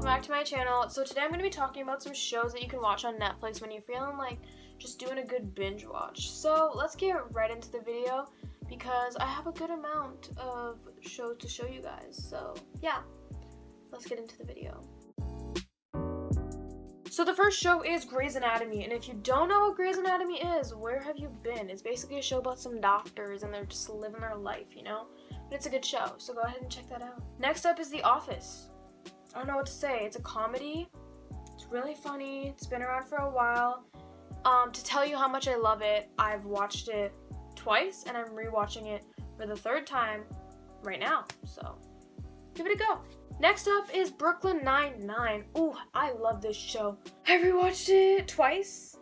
welcome back to my channel. So today I'm going to be talking about some shows that you can watch on Netflix when you're feeling like just doing a good binge watch. So let's get right into the video because I have a good amount of shows to show you guys. So yeah, let's get into the video. So the first show is Grey's Anatomy, and if you don't know what Grey's Anatomy is, where have you been? It's basically a show about some doctors and they're just living their life, you know? But it's a good show, so go ahead and check that out. Next up is The Office. I don't know what to say. It's a comedy. It's really funny. It's been around for a while. To tell you how much I love it, I've watched it twice and I'm rewatching it for the third time right now. So give it a go. Next up is Brooklyn Nine-Nine. Ooh, I love this show. I rewatched it twice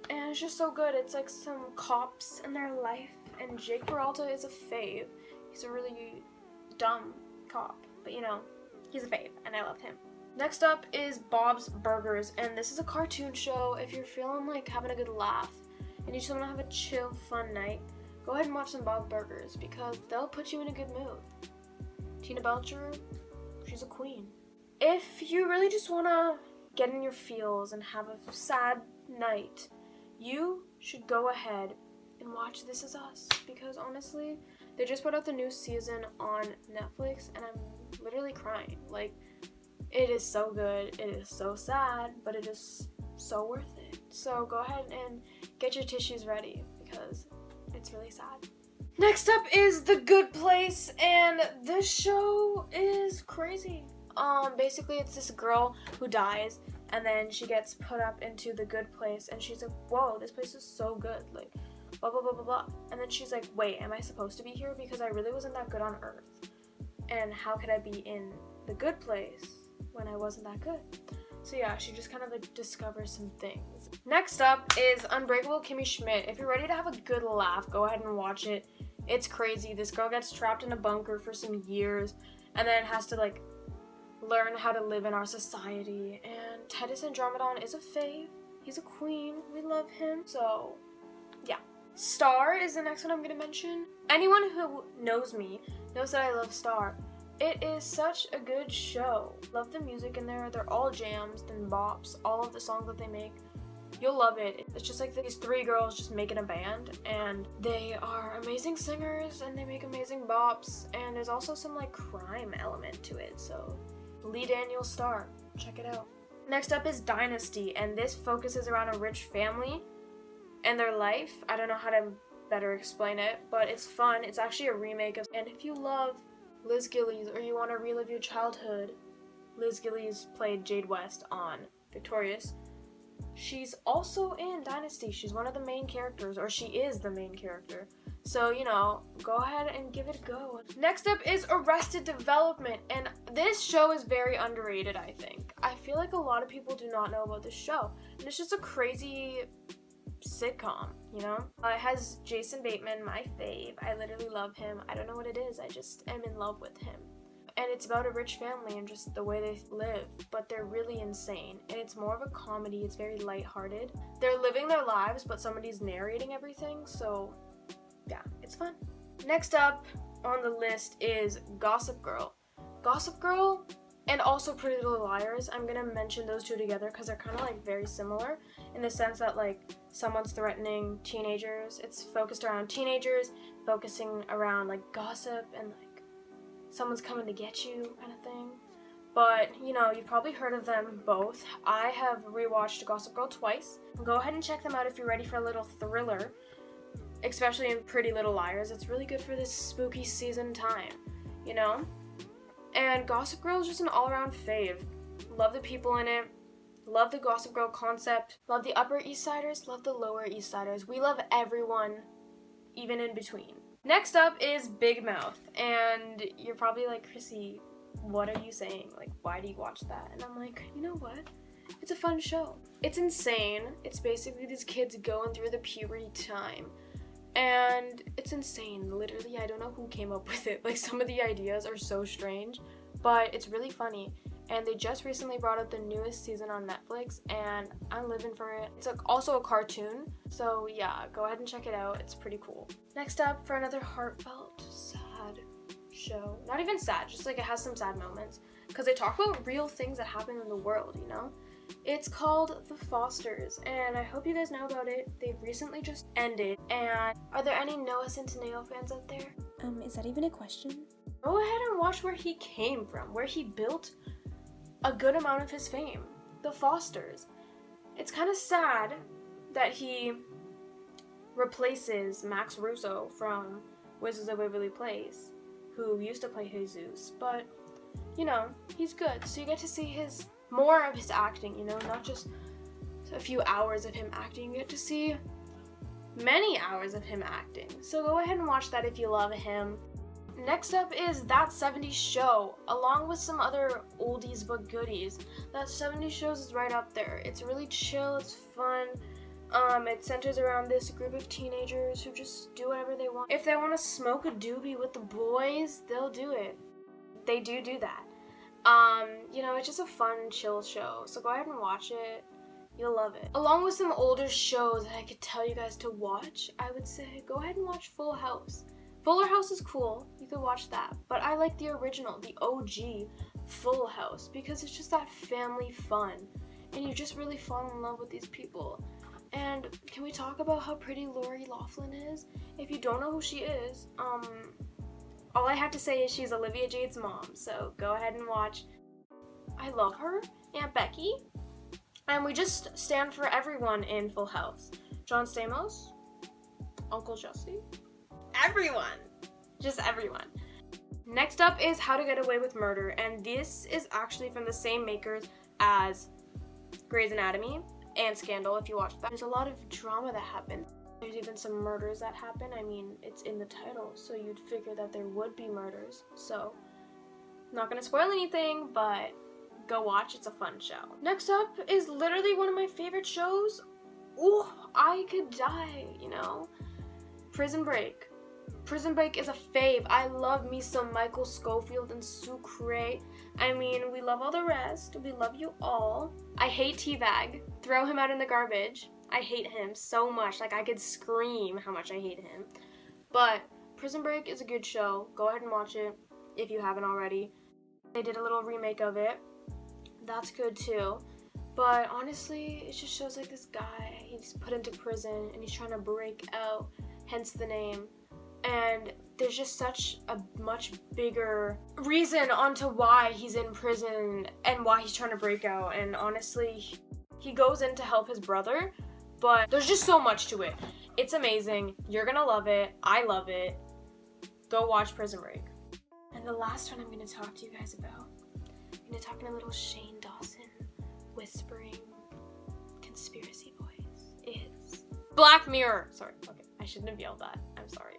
and it's just so good. It's like some cops in their life and Jake Peralta is a fave. He's a really dumb cop, but you know, he's a fave, and I love him. Next up is Bob's Burgers, and this is a cartoon show. If you're feeling like having a good laugh and you just want to have a chill, fun night, go ahead and watch some Bob's Burgers because they'll put you in a good mood. Tina Belcher, she's a queen. If you really just want to get in your feels and have a sad night, you should go ahead and watch This Is Us because honestly, they just put out the new season on Netflix and I'm literally crying. Like, it is so good, it is so sad, but it is so worth it. So go ahead and get your tissues ready because it's really sad. Next up is The Good Place, and this show is crazy. Basically it's this girl who dies and then she gets put up into the good place and she's like, whoa, this place is so good, like blah blah blah blah blah. And then she's like, wait, am I supposed to be here because I really wasn't that good on Earth? And how could I be in the good place when I wasn't that good? So yeah, she just kind of like discovers some things. Next up is Unbreakable Kimmy Schmidt. If you're ready to have a good laugh, go ahead and watch it. It's crazy. This girl gets trapped in a bunker for some years and then has to like learn how to live in our society. And Titus Andromedon is a fave. He's a queen. We love him. So yeah. Star is the next one I'm going to mention. Anyone who knows me knows that I love Star. It is such a good show. Love the music in there. They're all jams and bops. All of the songs that they make, you'll love it. It's just like these three girls just making a band and they are amazing singers and they make amazing bops, and there's also some like crime element to it. So Lee Daniels Star, check it out. Next up is Dynasty, and this focuses around a rich family and their life. I don't know how to better explain it, but it's fun. It's actually a remake of, and if you love Liz Gillies or you want to relive your childhood, Liz Gillies played Jade West on Victorious. She's also in Dynasty. She's one of the main characters, or she is the main character. So, you know, go ahead and give it a go. Next up is Arrested Development, and this show is very underrated, I think. I feel like a lot of people do not know about this show, and it's just a crazy sitcom, you know? It has Jason Bateman, my fave. I literally love him. I don't know what it is. I just am in love with him. And it's about a rich family and just the way they live, but they're really insane. And it's more of a comedy. It's very lighthearted. They're living their lives, but somebody's narrating everything, so yeah, it's fun. Next up on the list is Gossip Girl. Gossip Girl and also Pretty Little Liars. I'm gonna mention those two together because they're kind of like very similar in the sense that like someone's threatening teenagers. It's focused around teenagers, focusing around like gossip and like someone's coming to get you kind of thing. But you know, you've probably heard of them both. I have rewatched Gossip Girl twice. Go ahead and check them out if you're ready for a little thriller, especially in Pretty Little Liars. It's really good for this spooky season time, you know? And Gossip Girl is just an all-around fave. Love the people in it. Love the Gossip Girl concept. Love the Upper East Siders. Love the Lower East Siders. We love everyone, even in between. Next up is Big Mouth. And you're probably like, Chrissy, what are you saying? Like, why do you watch that? And I'm like, you know what? It's a fun show. It's insane. It's basically these kids going through the puberty time. And it's insane. Literally, I don't know who came up with it. Like, some of the ideas are so strange, but it's really funny. And they just recently brought out the newest season on Netflix, and I'm living for it. It's also a cartoon, so yeah, go ahead and check it out. It's pretty cool. Next up, for another heartfelt, sad show. Not even sad, just like it has some sad moments. Because they talk about real things that happen in the world, you know? It's called The Fosters, and I hope you guys know about it. They've recently just ended, and are there any Noah Centineo fans out there? Is that even a question? Go ahead and watch where he came from, where he built a good amount of his fame. The Fosters. It's kind of sad that he replaces Max Russo from Wizards of Waverly Place, who used to play Jesus, but, you know, he's good. So you get to see more of his acting, you know, not just a few hours of him acting. You get to see many hours of him acting. So go ahead and watch that if you love him. Next up is That 70s Show, along with some other oldies but goodies. That 70s Shows is right up there. It's really chill, it's fun. It centers around this group of teenagers who just do whatever they want. If they want to smoke a doobie with the boys, they'll do it. They do that. You know, it's just a fun, chill show, so go ahead and watch it. You'll love it. Along with some older shows that I could tell you guys to watch, I would say go ahead and watch Full House. Fuller House is cool, you could watch that, but I like the original, the OG Full House, because it's just that family fun, and you just really fall in love with these people. And can we talk about how pretty Lori Loughlin is? If you don't know who she is, all I have to say is she's Olivia Jade's mom, so go ahead and watch. I love her, Aunt Becky, and we just stand for everyone in Full House. John Stamos, Uncle Justy, everyone, just everyone. Next up is How to Get Away with Murder, and this is actually from the same makers as Grey's Anatomy and Scandal, if you watch that. There's a lot of drama that happens. There's even some murders that happen. I mean, it's in the title, so you'd figure that there would be murders. So, not gonna spoil anything, but go watch, it's a fun show. Next up is literally one of my favorite shows. Ooh, I could die, you know? Prison Break. Prison Break is a fave. I love me some Michael Scofield and Sucre. I mean, we love all the rest. We love you all. I hate T-Bag. Throw him out in the garbage. I hate him so much. Like, I could scream how much I hate him. But Prison Break is a good show. Go ahead and watch it if you haven't already. They did a little remake of it. That's good too. But honestly, it just shows like this guy, he's put into prison and he's trying to break out, hence the name. And there's just such a much bigger reason onto why he's in prison and why he's trying to break out. And honestly, he goes in to help his brother, but there's just so much to it. It's amazing. You're gonna love it. I love it. Go watch Prison Break. And the last one I'm gonna talk to you guys about, I'm gonna talk in a little Shane Dawson whispering conspiracy voice, is Black Mirror. Sorry, okay, I shouldn't have yelled that. I'm sorry.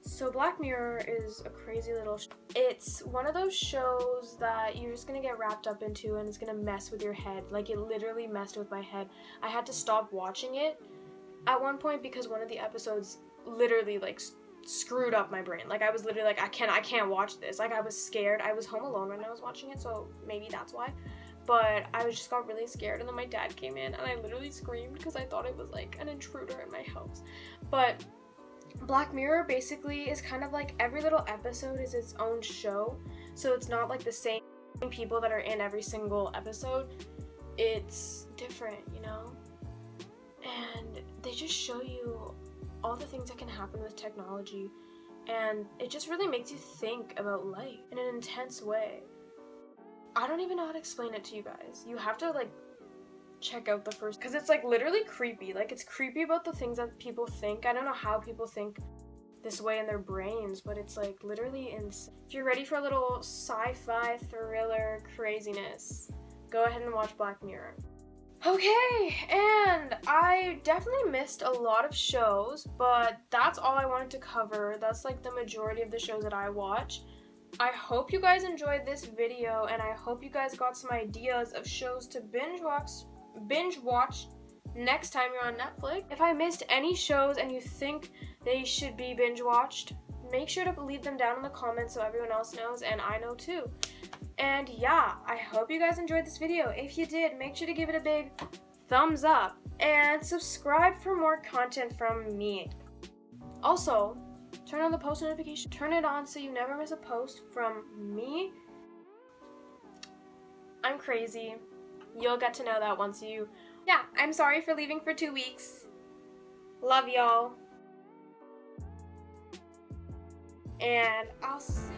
So Black Mirror is a crazy little it's one of those shows that you're just gonna get wrapped up into and it's gonna mess with your head. Like, it literally messed with my head. I had to stop watching it at one point because one of the episodes literally like screwed up my brain. Like, I was literally like, I can't watch this. Like, I was scared. I was home alone when I was watching it, so maybe that's why. But I just got really scared, and then my dad came in and I literally screamed because I thought it was like an intruder in my house. But Black Mirror basically is kind of like every little episode is its own show, so it's not like the same people that are in every single episode. It's different, you know? And they just show you all the things that can happen with technology, and it just really makes you think about life in an intense way. I don't even know how to explain it to you guys. You have to like check out the first, because it's like literally creepy. Like, it's creepy about the things that people think. I don't know how people think this way in their brains, but it's like literally insane. If you're ready for a little sci-fi thriller craziness, go ahead and watch Black Mirror. Okay, and I definitely missed a lot of shows, but that's all I wanted to cover. That's like the majority of the shows that I watch. I hope you guys enjoyed this video, and I hope you guys got some ideas of shows to binge watch next time you're on Netflix. If I missed any shows and you think they should be binge watched, make sure to leave them down in the comments so everyone else knows and I know too. And yeah, I hope you guys enjoyed this video. If you did, make sure to give it a big thumbs up and subscribe for more content from me. Also, Turn on the post notification. Turn it on so you never miss a post from me. I'm crazy. You'll get to know that once you... Yeah, I'm sorry for leaving for 2 weeks. Love y'all. And I'll see